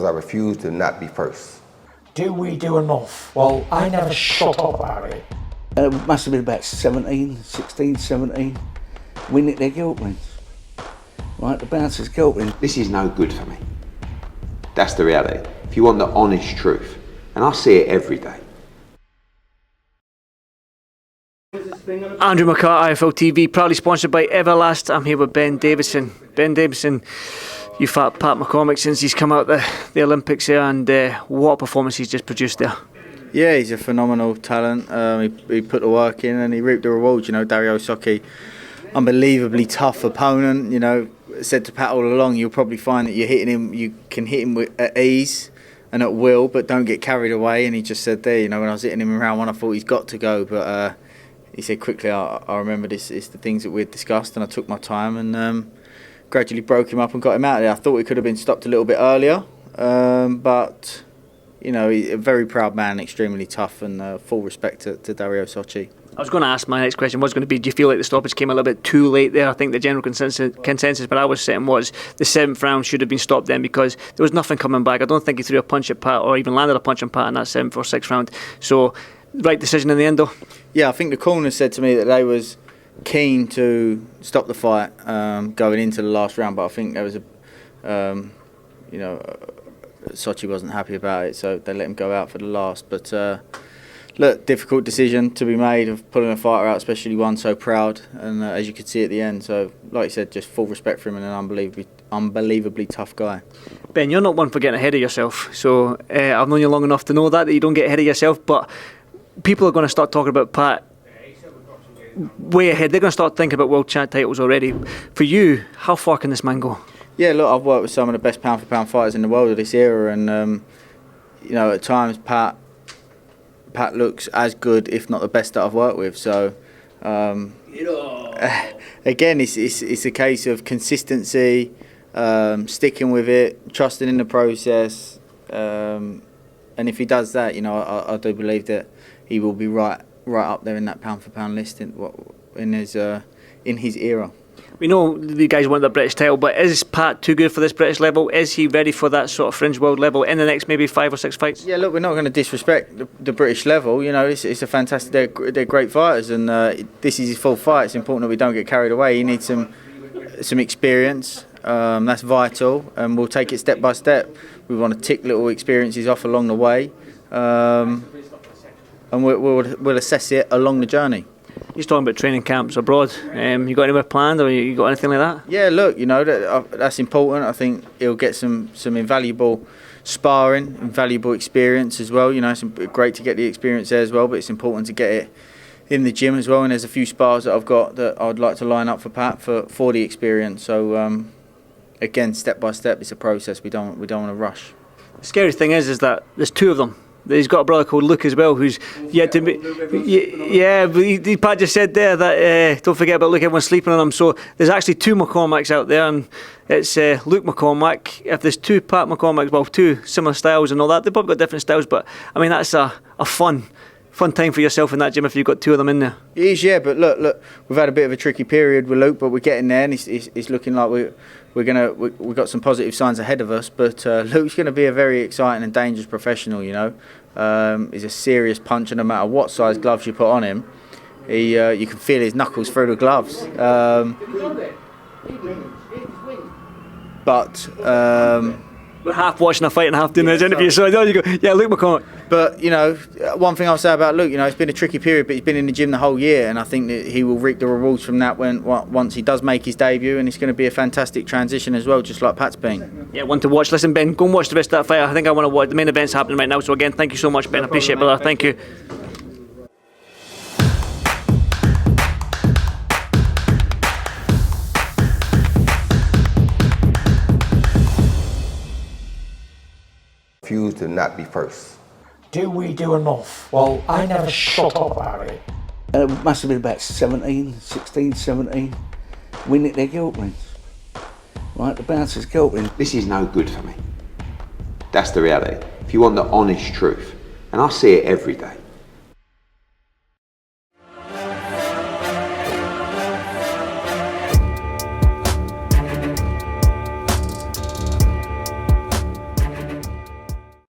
I refuse to not be first. Do we do enough? Well, I never shut up about it. It must have been about 16, 17. We nicked their guilt rings. Right, the bouncer's guilt ring. This is no good for me. That's the reality. If you want the honest truth, and I see it every day. Andrew McCART, IFL TV, proudly sponsored by Everlast. I'm here with Ben Davison. Ben Davison, you've fought Pat McCormack since he's come out the Olympics here, and what a performance he's just produced there. Yeah, he's a phenomenal talent. He put the work in and he reaped the rewards. You know, DAVISON, unbelievably tough opponent. You know, said to Pat all along, you'll probably find that you're hitting him. You can hit him at ease and at will, but don't get carried away. And he just said there, you know, when I was hitting him in round one, I thought he's got to go, but he said quickly, I remember this is the things that we'd discussed, and I took my time and gradually broke him up and got him out of there. I thought he could have been stopped a little bit earlier, but you know, he's a very proud man, extremely tough, and full respect to DAVISON. I was going to ask, my next question was going to be, do you feel like the stoppage came a little bit too late there? I think the general consensus but I was saying was the 7th round should have been stopped then, because there was nothing coming back. I don't think he threw a punch at Pat or even landed a punch on Pat in that 7th or 6th round. So, right decision in the end though? Yeah, I think the corner said to me that they was keen to stop the fight going into the last round, but I think there was Sochi wasn't happy about it, so they let him go out for the last. But look, difficult decision to be made of pulling a fighter out, especially one so proud, and as you could see at the end. So, like you said, just full respect for him and an unbelievably tough guy. Ben, you're not one for getting ahead of yourself, so I've known you long enough to know that you don't get ahead of yourself, but people are going to start talking about Pat way ahead. They're going to start thinking about world champ titles already. For you, how far can this man go? Yeah, look, I've worked with some of the best pound-for-pound fighters in the world of this era, and you know, at times Pat looks as good, if not the best, that I've worked with. So again, it's a case of consistency, sticking with it, trusting in the process, and if he does that, you know, I do believe that he will be right up there in that pound-for-pound list in his era. We know the guys want the British title, but is Pat too good for this British level? Is he ready for that sort of fringe world level in the next maybe 5 or 6 fights? Yeah, look, we're not going to disrespect the British level. You know, it's a fantastic. They're great fighters, and this is his full fight. It's important that we don't get carried away. He needs some experience. That's vital, and we'll take it step by step. We want to tick little experiences off along the way, and we'll assess it along the journey. He's talking about training camps abroad. You got anywhere planned, or you got anything like that? Yeah, look, you know, that's important. I think he'll get some invaluable sparring, invaluable experience as well. You know, it's great to get the experience there as well, but it's important to get it in the gym as well. And there's a few spars that I've got that I'd like to line up for Pat for the experience. So again, step by step, it's a process. We don't want to rush. The scary thing is that there's 2 of them. He's got a brother called Luke as well, who's yet to be. Yeah, but Pat just said there that don't forget about Luke. Everyone's sleeping on him. So there's actually 2 McCormacks out there, and it's Luke McCormack. If there's 2 Pat McCormacks, well, 2 similar styles and all that, they've probably got different styles. But I mean, that's a fun time for yourself in that gym if you've got 2 of them in there. It is, yeah. But look, we've had a bit of a tricky period with Luke, but we're getting there, and it's looking like we've got some positive signs ahead of us. But Luke's going to be a very exciting and dangerous professional. You know. He's a serious puncher. No matter what size gloves you put on him, you can feel his knuckles through the gloves. We're half watching a fight and half doing this interview, so there you go. Yeah, Luke McCormack. But you know, one thing I'll say about Luke, you know, it's been a tricky period, but he's been in the gym the whole year, and I think that he will reap the rewards from that once he does make his debut, and it's going to be a fantastic transition as well, just like Pat's been. Yeah, one to watch. Listen, Ben, go and watch the rest of that fight. I think I want to watch. The main event's happening right now, so again, thank you so much, Ben. I appreciate it, brother. Thank you. Refuse to not be first. Do we do enough? Well, I never shut up about it. It must have been about 16, 17. We nicked their guilt rings. Right, the bouncer's guilt ring. This is no good for me. That's the reality. If you want the honest truth, and I see it every day.